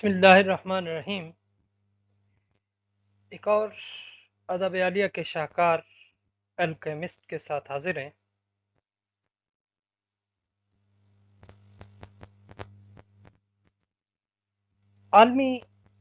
बिस्मिल्लाहिर्रहमानिर्रहीम। एक और अदब आलिया के शाहकार अल्केमिस्ट के साथ हाजिर हैं। आलमी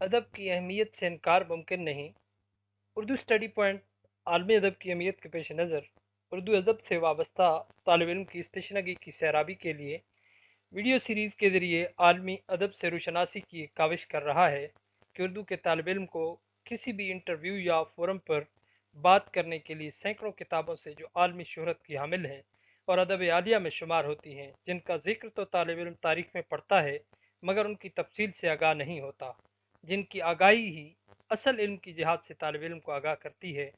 अदब की अहमियत से इनकार मुमकिन नहीं। उर्दू स्टडी पॉइंट आलमी अदब की अहमियत के पेश नज़र उर्दू अदब से वाबस्ता तालिब इल्म की इस तशनगी की सैराबी के लिए वीडियो सीरीज़ के ज़रिए आलमी अदब से रुशनासी की काविश कर रहा है कि उर्दू के तालिब इल्म को किसी भी इंटरव्यू या फोरम पर बात करने के लिए सैकड़ों किताबों से जो आलमी शोहरत की हामिल हैं और अदब आलिया में शुमार होती हैं, जिनका जिक्र तो तालिब इल्म तारीख में पढ़ता है मगर उनकी तफसील से आगाह नहीं होता, जिनकी आगाही ही असल इल्म की जिहाद से तालिब इल्म को आगाह करती है।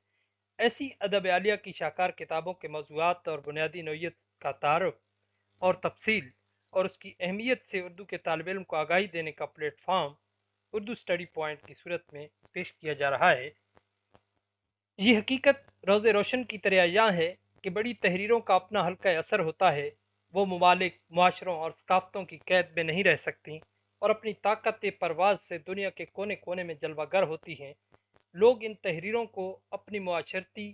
ऐसी अदब आलिया की शाकार किताबों के मौज़ूआत और बुनियादी नौइयत का तारुफ और तफसील और उसकी अहमियत से उर्दू के तालिब इल्म को आगाही देने का प्लेटफॉर्म उर्दू स्टडी पॉइंट की सूरत में पेश किया जा रहा है। ये हकीकत रोज़ रोशन की तरह अयां है कि बड़ी तहरीरों का अपना हल्का असर होता है। वो ममालिक मुआशरों और सकाफ़तों की कैद में नहीं रह सकती और अपनी ताकत परवाज से दुनिया के कोने कोने में जलवागर होती हैं। लोग इन तहरीरों को अपनी मुआशरती,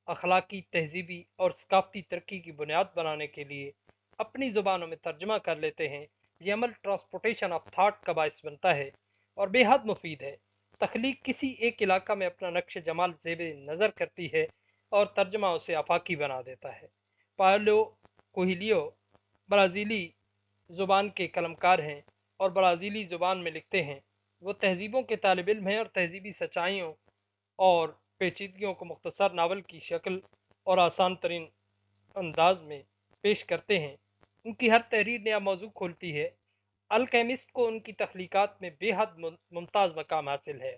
अखलाकी, तहजीबी और सकाफ़ती तरक्की की बुनियाद बनाने के लिए अपनी ज़ुबानों में तर्जमा कर लेते हैं। ये अमल ट्रांसपोर्टेशन ऑफ थाट का बायस बनता है और बेहद मुफीद है। तख्लीक किसी एक इलाका में अपना नक्श जमाल ज़ेब नज़र करती है और तर्जमा उसे आफाकी बना देता है। पाओलो कोहिलियो ब्राज़ीली ज़ुबान के कलमकार हैं और ब्राज़ीली ज़ुबान में लिखते हैं। वो तहजीबों के तालिब इल्म हैं और तहजीबी सच्चाइयों और पेचीदगियों को मुख्तसर नावल की शक्ल और आसान तरीन अंदाज में पेश करते हैं। उनकी हर तहरीर नया मौजू खोलती है। अल्केमिस्ट को उनकी तख्लीकात में बेहद मुमताज़ मकाम हासिल है।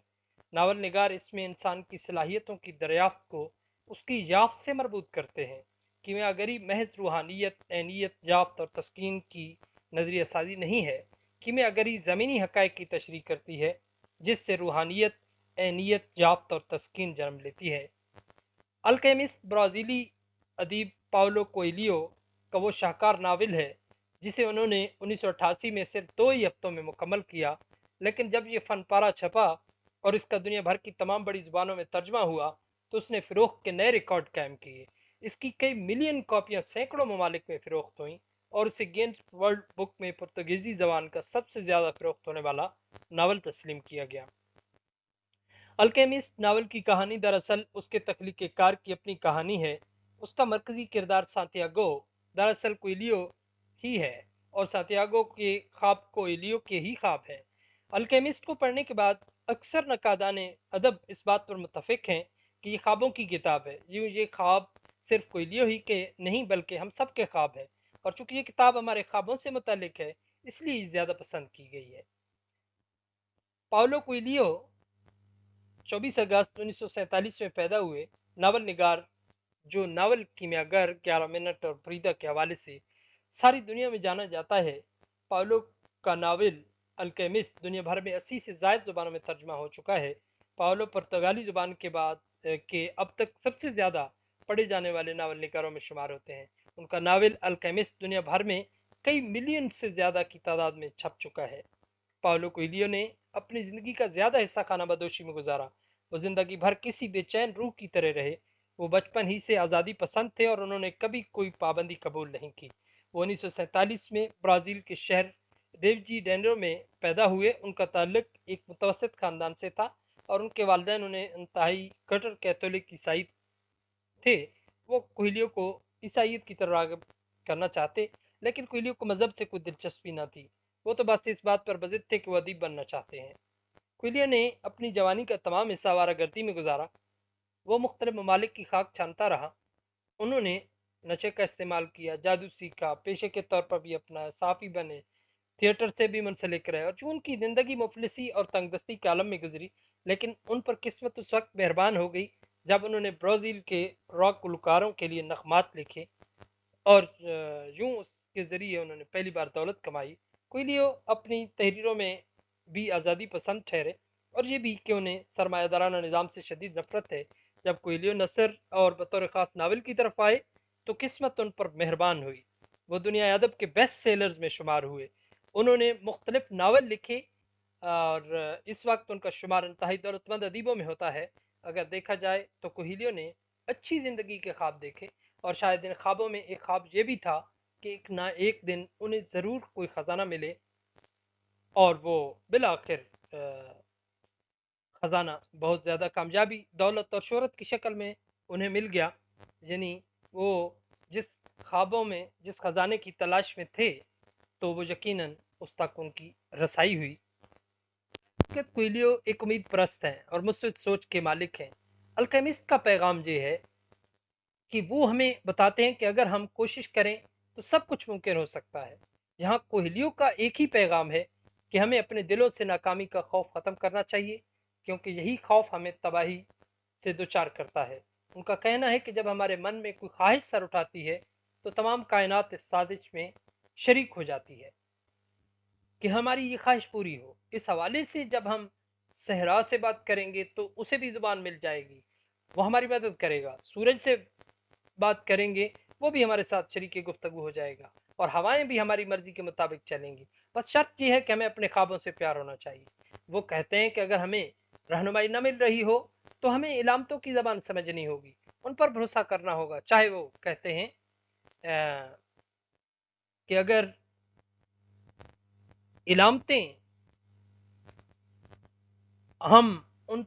नावल निगार इसमें इंसान की सलाहियतों की दरियाफ्त को उसकी याफ्त से मरबूत करते हैं। कीमियागरी महज रूहानियत, ऐनियत, याफ्त और तस्कीन की नजरिया साजी नहीं है। कीमियागरी ज़मीनी हक़ाइक़ की तशरीह करती है जिससे रूहानियत, ऐनियत, याफ्त और तस्कीन जन्म लेती है। अल्केमिस्ट ब्राज़ीली अदीब पाओलो कोएलियो का वो शाहकार नावल है जिसे उन्होंने 1988 में सिर्फ 2 ही हफ्तों में मुकम्मल किया, लेकिन जब ये फन पारा छपा और इसका दुनिया भर की तमाम बड़ी ज़ुबानों में तर्जमा हुआ तो उसने फ़रोख्त के नए रिकॉर्ड कायम किए। इसकी कई मिलियन कॉपियाँ सैकड़ों ममालिक में फ़रोख्त हुईं और उसे गिनीज वर्ल्ड बुक में पुर्तगीज़ी ज़बान का सबसे ज़्यादा फ़रोख्त होने वाला नावल तस्लीम किया गया। अल्केमिस्ट नावल की कहानी दरअसल उसके तख्लीक कार की अपनी कहानी है। उसका मरकजी किरदार सांतियागो दरअसल कोएलियो ही है और सांतियागो के ख्वाब कोएलियो के ही ख्वाब है। अल्केमिस्ट को पढ़ने के बाद अक्सर नकादाने अदब इस बात पर मुतफिक हैं कि ये ख्वाबों की किताब है। ये ख्वाब सिर्फ कोएलियो ही के नहीं बल्कि हम सब के ख्वाब है और चूंकि ये किताब हमारे ख्वाबों से मुतल्लिक है इसलिए ज़्यादा पसंद की गई है। पाओलो कोएलियो 24 अगस्त 1947 में पैदा हुए नावल निगार जो नावल कीमियागर 11 मिनट और फ्रीदा के हवाले से सारी दुनिया में जाना जाता है। पाउलो का नावल अल्केमिस्ट दुनिया भर में 80 से ज़ायद ज़ुबानों में तर्जमा हो चुका है। पाउलो पुर्तगाली ज़ुबान के बाद के अब तक सबसे ज़्यादा पढ़े जाने वाले नावल निगारों में शुमार होते हैं। उनका नावल अल्केमिस्ट दुनिया भर में कई मिलियन से ज़्यादा की तादाद में छप चुका है। पाउलो कोएलियो ने अपनी ज़िंदगी का ज़्यादा हिस्सा खाना बदोशी में गुजारा। वो ज़िंदगी भर किसी बेचैन रूह की तरह रहे। वो बचपन ही से आज़ादी पसंद थे और उन्होंने कभी कोई पाबंदी कबूल नहीं की। वो 1947 में ब्राज़ील के शहर रिव जी डेनेरो में पैदा हुए। उनका ताल्लुक एक मुतवसत ख़ानदान से था और उनके वालिदैन उन्हें इंतहाई कट्टर कैथोलिक ईसाई थे। वो कोएलियो को ईसाइयत की तरफ राग़िब करना चाहते, लेकिन कोएलियो को मज़हब से कोई दिलचस्पी न थी। वो तो बस इस बात पर बज़िद थे कि वो अदीब बनना चाहते हैं। कोएलियो ने अपनी जवानी का तमाम हिस्सा आवारागर्दी में गुजारा। वो मुख्तलिफ ममालिक की खाक छानता रहा। उन्होंने नशे का इस्तेमाल किया, जादू सीखा, पेशे के तौर पर भी अपना साफ़ी बने, थिएटर से भी मुंसलिक रहे और जो उनकी ज़िंदगी मुफलिसी और तंगदस्ती के आलम में गुजरी, लेकिन उन पर किस्मत उस वक्त मेहरबान हो गई जब उन्होंने ब्राज़ील के रॉक गुलकारों के लिए नगमात लिखे और यूं उसके ज़रिए उन्होंने पहली बार दौलत कमाई। कोएलियो अपनी तहरीरों में भी आज़ादी पसंद ठहरे और ये भी कि उन्हें सरमायादाराना निज़ाम से शदीद नफरत है। जब कोएलियो नसर और बतौर ख़ास नावल की तरफ आए तो किस्मत उन पर मेहरबान हुई। वो दुनिया अदब के बेस्ट सेलर्स में शुमार हुए। उन्होंने मुख्तलिफ नावल लिखे اور اس وقت ان کا شمار انتہائی دولتمند ادیبوں میں ہوتا ہے۔ اگر دیکھا جائے تو کوہیلیو نے اچھی زندگی کے خواب دیکھے، اور شاید ان خوابوں میں ایک خواب یہ بھی تھا کہ ایک نہ ایک دن انہیں ضرور کوئی خزانہ ملے، اور وہ بالآخر خزانہ بہت زیادہ کامیابی، دولت اور شہرت کی شکل میں انہیں مل گیا۔ یعنی وہ جس خوابوں میں جس خزانے کی تلاش میں تھے، تو وہ یقیناً اس تک ان کی رسائی ہوئی۔ کوئلیو ایک امید پرست ہیں اور مثبت سوچ کے مالک ہیں۔ الکیمسٹ کا پیغام یہ ہے کہ وہ ہمیں بتاتے ہیں کہ اگر ہم کوشش کریں تو سب کچھ ممکن ہو سکتا ہے۔ یہاں کوہلیو کا ایک ہی پیغام ہے کہ ہمیں اپنے دلوں سے ناکامی کا خوف ختم کرنا چاہیے، کیونکہ یہی خوف ہمیں تباہی سے دوچار کرتا ہے۔ ان کا کہنا ہے کہ جب ہمارے من میں کوئی خواہش سر اٹھاتی ہے تو تمام کائنات اس سازش میں شریک ہو جاتی ہے کہ ہماری یہ خواہش پوری ہو۔ اس حوالے سے جب ہم صحرا سے بات کریں گے تو اسے بھی زبان مل جائے گی، وہ ہماری مدد کرے گا۔ سورج سے بات کریں گے، وہ بھی ہمارے ساتھ شریک گفتگو ہو جائے گا، اور ہوائیں بھی ہماری مرضی کے مطابق چلیں گی۔ بس شرط یہ ہے کہ ہمیں اپنے خوابوں سے پیار ہونا چاہیے۔ وہ کہتے ہیں کہ اگر ہمیں رہنمائی نہ مل رہی ہو تو ہمیں علامتوں کی زبان سمجھنی ہوگی، ان پر بھروسہ کرنا ہوگا۔ چاہے وہ کہتے ہیں کہ اگر علامتیں ہم ان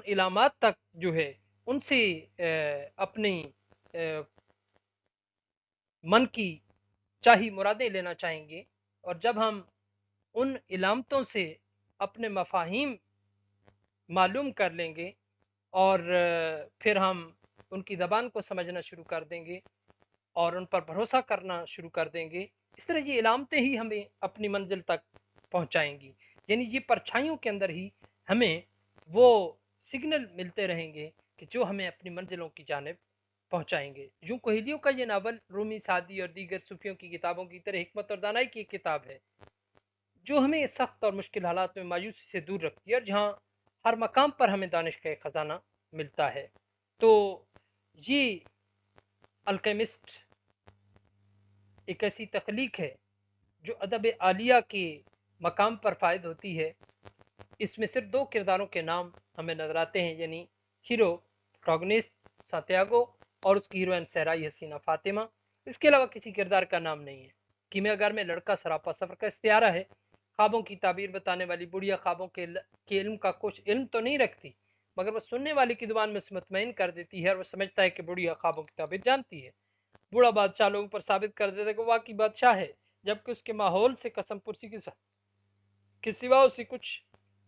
علامات تک جو ہے ان سے اپنی من کی چاہی مرادیں لینا چاہیں گے، اور جب ہم ان علامتوں سے اپنے مفاہیم معلوم کر لیں گے، اور پھر ہم ان کی زبان کو سمجھنا شروع کر دیں گے اور ان پر بھروسہ کرنا شروع کر دیں گے، اس طرح یہ علامتیں ہی ہمیں اپنی منزل تک پہنچائیں گی۔ یعنی یہ پرچھائیوں کے اندر ہی ہمیں وہ سگنل ملتے رہیں گے کہ جو ہمیں اپنی منزلوں کی جانب پہنچائیں گے۔ یوں کوہیلیو کا یہ ناول رومی سعدی اور دیگر صوفیوں کی کتابوں کی طرح حکمت اور دانائی کی ایک کتاب ہے، جو ہمیں سخت اور مشکل حالات میں مایوسی سے دور رکھتی ہے، اور جہاں ہر مقام پر ہمیں دانش کا ایک خزانہ ملتا ہے۔ تو یہ الکیمسٹ ایک ایسی تخلیق ہے جو ادب عالیہ کے مقام پر فائد ہوتی ہے۔ اس میں صرف دو کرداروں کے نام ہمیں نظر آتے ہیں، یعنی ہیرو پروگنسٹ سانتیاگو اور اس کی ہیروئن صحرائی حسینہ فاطمہ۔ اس کے علاوہ کسی کردار کا نام نہیں ہے۔ کیمیا گار میں لڑکا سراپا سفر کا استعارہ ہے۔ خوابوں کی تعبیر بتانے والی بڑھیا خوابوں کے علم کا کچھ علم تو نہیں رکھتی، مگر وہ سننے والے کی زبان میں اسے مطمئن کر دیتی ہے، اور وہ سمجھتا ہے کہ بڑھیا خوابوں کی تعبیر جانتی ہے۔ بوڑھا بادشاہ لوگوں پر ثابت کر دیتا ہے کہ وہ واقعی بادشاہ ہے، جبکہ اس کے ماحول سے قسم پرسی کے سوا اسے کچھ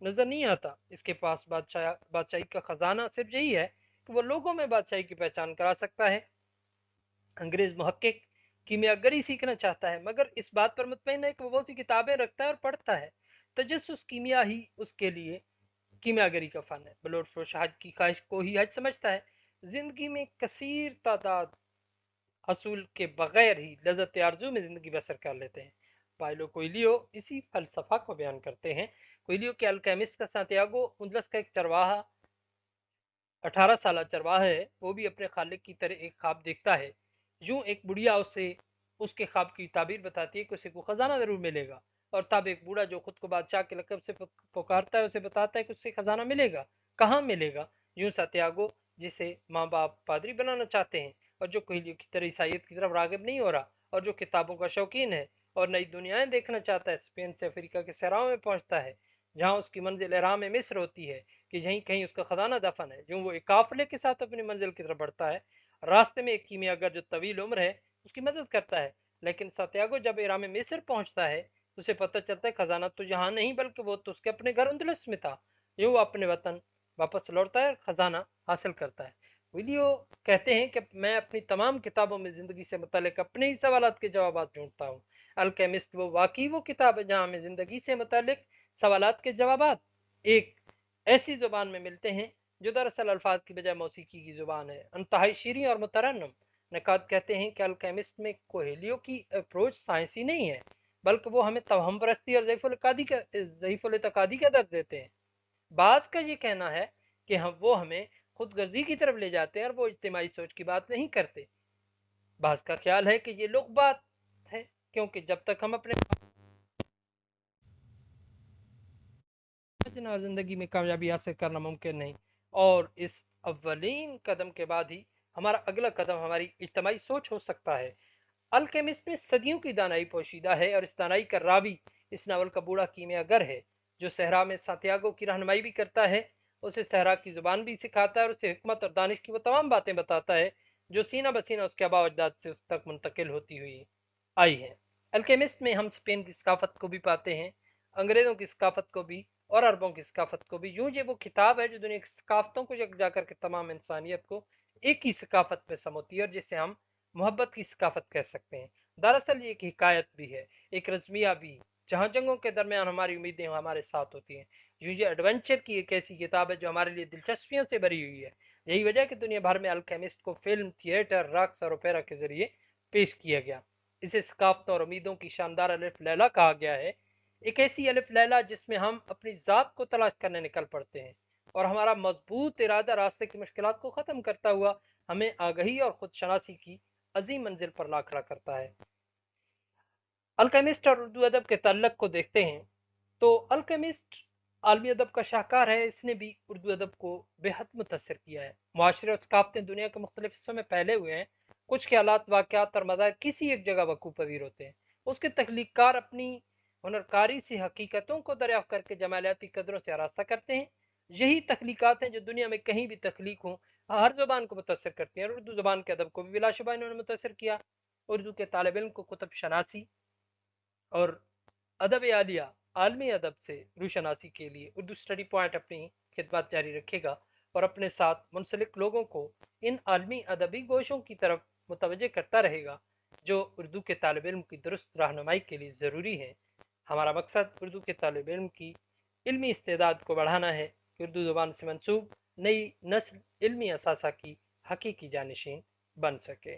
نظر نہیں آتا۔ اس کے پاس بادشاہی کا خزانہ صرف یہی ہے کہ وہ لوگوں میں بادشاہی کی پہچان کرا سکتا ہے۔ انگریز محقق کیمیا گری سیکھنا چاہتا ہے، مگر اس بات پر مطمئن ہے کہ وہ بہت سی کتابیں رکھتا ہے اور پڑھتا ہے۔ تجسس کیمیا ہی اس کے لیے کیمیا گری کا فن ہے۔ بلوٹ فروش حج کی خواہش کو ہی حج سمجھتا ہے۔ زندگی میں کثیر تعداد حصول کے بغیر ہی لذت آرزو میں زندگی بسر کر لیتے ہیں۔ پائلو کوئلیو اسی فلسفہ کو بیان کرتے ہیں۔ کوئلیو کے الکیمسٹ کا سانتیاگو اندلس کا ایک چرواہا 18 سالہ چرواہا ہے، وہ بھی اپنے خالق کی طرح ایک خواب دیکھتا ہے۔ یوں ایک بڑھیا اسے اس کے خواب کی تعبیر بتاتی ہے کہ اسے کوئی خزانہ ضرور ملے گا، اور تب ایک بوڑھا جو خود کو بادشاہ کے لقب سے پکارتا ہے اسے بتاتا ہے کہ اسے خزانہ ملے گا، کہاں ملے گا۔ یوں سانتیاگو، جسے ماں باپ پادری بنانا چاہتے ہیں، اور جو کوہلیو کی طرح عیسائیت کی طرف راغب نہیں ہو رہا، اور جو کتابوں کا شوقین ہے اور نئی دنیایں دیکھنا چاہتا ہے، اسپین سے افریقہ کے صحراؤں میں پہنچتا ہے، جہاں اس کی منزل احرام مصر ہوتی ہے کہ یہیں کہیں اس کا خزانہ دفن ہے۔ جو وہ ایک قافلے کے ساتھ اپنی منزل کی طرف بڑھتا ہے، راستے میں ایک کیمیا گر جو طویل عمر ہے اس کی مدد کرتا ہے، لیکن سانتیاگو جب احرام مصر پہنچتا ہے تو اسے پتہ چلتا ہے خزانہ تو یہاں نہیں بلکہ وہ تو اس کے اپنے گھر اندلس میں تھا۔ یہ وہ اپنے وطن واپس لوٹتا ہے اور خزانہ حاصل کرتا ہے۔ ویڈیو کہتے ہیں کہ میں اپنی تمام کتابوں میں زندگی سے متعلق اپنے ہی سوالات کے جوابات ڈھونڈتا ہوں۔ الکیمسٹ وہ واقعی وہ کتاب ہے جہاں ہمیں زندگی سے متعلق سوالات کے جوابات ایک ایسی زبان میں ملتے ہیں جو دراصل الفاظ کی بجائے موسیقی کی زبان ہے، انتہائی شیریں اور مترنم۔ نقاد کہتے ہیں کہ الکیمسٹ میں کوہیلیو کی اپروچ سائنسی نہیں ہے، بلکہ وہ ہمیں توہم پرستی اور ضعیف الاعتقادی کا درد دیتے ہیں۔ بعض کا یہ کہنا ہے کہ وہ ہمیں خود غرضی کی طرف لے جاتے ہیں اور وہ اجتماعی سوچ کی بات نہیں کرتے۔ بعض کا خیال ہے کہ یہ لوگ بات ہے، کیونکہ جب تک ہم اپنے समझना और ज़िंदगी में कामयाबी हासिल करना मुमकिन नहीं। और इस अव्वलीन कदम के बाद ही हमारा अगला कदम हमारी इज्तमाही सोच हो सकता है। अल्केमिस्ट में सदियों की दानाई पोशीदा है और इस दानाई का रावी इस नावल का बूढ़ा कीमियागर है, जो सहरा में सातियागो की रहनुमाई भी करता है, उसे सहरा की जुबान भी सिखाता है और उसे हिकमत और दानिश की वो तमाम बातें बताता है जो सीना बसीना उसके आबा अजदाद से उस तक मुंतकिल होती हुई आई है। अल्केमिस्ट में हम स्पेन की सकाफत को भी पाते हैं, अंग्रेज़ों की सकाफत को भी और अरबों की सकाफत को भी। यूं ये वो किताब है जो दुनिया की सकाफतों को यकजा करके तमाम इंसानियत को एक ही सकाफत में समोती है और जिसे हम मोहब्बत की सकाफत कह सकते हैं। दरअसल ये एक हिकायत भी है, एक रज़मिया भी, जहाँ जंगों के दरमियान हमारी उम्मीदें हमारे साथ होती हैं। यूं ये एडवेंचर की एक ऐसी किताब है जो हमारे लिए दिलचस्पियों से भरी हुई है। यही वजह है कि दुनिया भर में अल्केमिस्ट को फिल्म, थिएटर, रक्स और ओपेरा के जरिए पेश किया गया। इसे सकाफतों और उम्मीदों की शानदार अलिफ लैला कहा गया है, एक ऐसी अलिफ लैला जिसमें हम अपनी ज़ात को तलाश करने निकल पड़ते हैं और हमारा मजबूत इरादा रास्ते की मुश्किलात को ख़त्म करता हुआ हमें आगही और खुद शनासी की अजीम मंजिल पर ला खड़ा करता है। अल्केमिस्ट और उर्दू अदब के तल्लक को देखते हैं तो अल्केमिस्ट आलमी अदब का शाहकार है। इसने भी उर्दू अदब को बेहद मुतासर किया है। मुआशरे और सकाफतें दुनिया के मुख्तलिफ हिस्सों में फैले हुए हैं। कुछ ख्यालात, वाक़यात और मज़ाहिर किसी एक जगह वक़ूफ़ पज़ीर होते हैं। उसके तख्लीक़कार अपनी हुनरकारी से हकीकतों को दरियाफ़्त करके जमालियाती कदरों से आरास्ता करते हैं। यही तख्लीक़ात हैं जो दुनिया में कहीं भी तख्लीक हों हर ज़ुबान को मुतासर करती हैं और उर्दू ज़ुबान के अदब को भी बिलाशुबा इन्होंने मुतासर किया। उर्दू के तालिब इल्म को कुतुब शनासी और अदब आलिया आलमी अदब से रूशनासी के लिए उर्दू स्टडी पॉइंट अपनी खिदमत जारी रखेगा और अपने साथ मुंसलिक लोगों को इन आलमी अदबी गोशों की तरफ मुतवज्जे करता रहेगा जो उर्दू के तालिब इल्म की दुरुस्त रहनुमाई के लिए ज़रूरी है। हमारा मकसद उर्दू के तालिब इल्म की इल्मी इस्तेदाद को बढ़ाना है कि उर्दू ज़ुबान से मंसूब नई नस्ल इल्मी असासा की हकीकी जानशीन बन सके।